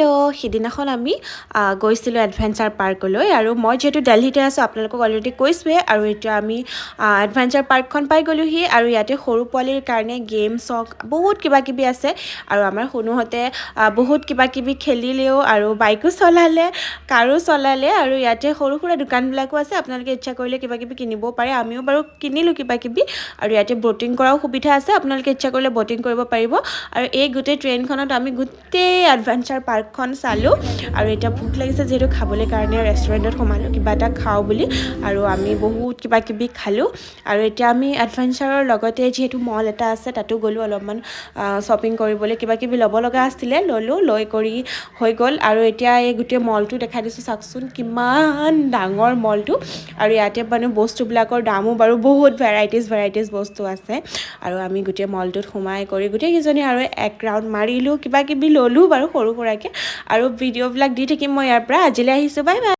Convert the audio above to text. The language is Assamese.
হেল্ল' সিদিনাখন আমি গৈছিলোঁ এডভেঞ্চাৰ পাৰ্কলৈ আৰু মই যিহেতু দিল্লীতে আছোঁ আপোনালোকক অলৰেডি কৈছোঁৱে আৰু এতিয়া আমি এডভেঞ্চাৰ পাৰ্কখন পাই গ'লোহি আৰু ইয়াতে সৰু পোৱালীৰ কাৰণে গেমছ হওক বহুত কিবাকিবি আছে আৰু আমাৰ সোনোহঁতে বহুত কিবাকিবি খেলিলেও আৰু বাইকো চলালে কাৰো চলালে আৰু ইয়াতে সৰু সুৰা দোকানবিলাকো আছে আপোনালোকে ইচ্ছা কৰিলে কিবাকিবি কিনিবও পাৰে আমিও বাৰু কিনিলোঁ কিবাকিবি আৰু ইয়াতে ব'টিং কৰাও সুবিধা আছে আপোনালোকে ইচ্ছা কৰিলে ব'টিং কৰিব পাৰিব আৰু এই গোটেই ট্ৰেইনখনত আমি গোটেই এডভেঞ্চাৰ পাৰ্কখন চালোঁ আৰু এতিয়া ভোক লাগিছে যিহেতু খাবলৈ কাৰণে ৰেষ্টুৰেণ্টত সোমালোঁ কিবা এটা খাওঁ বুলি আৰু আমি বহুত কিবাকিবি খালোঁ আৰু এতিয়া আমি এডভেঞ্চাৰৰ লগতে যিহেতু মল এটা আছে তাতো গ'লোঁ অলপমান শ্বপিং কৰিবলৈ কিবাকিবি ল'ব লগা আছিলে ল'লোঁ লৈ কৰি হৈ গ'ল আৰু এতিয়া এই গোটেই মলটো দেখাই দিছোঁ চাওকচোন কিমান ডাঙৰ মলটো আৰু ইয়াতে মানে বস্তুবিলাকৰ দামো বাৰু বহুত ভেৰাইটিজ বস্তু আছে আৰু আমি গোটেই মলটোত সোমাই কৰি গোটেইকেইজনী আৰু এক ৰাউণ্ড মাৰিলোঁ কিবাকিবি ল'লোঁ বাৰু সৰু সুৰাকৈ আৰু ভিডিঅ'বিলাক দি থাকিম মই ইয়াৰ পৰা আজিলৈ আহিছোঁ বাই বাই।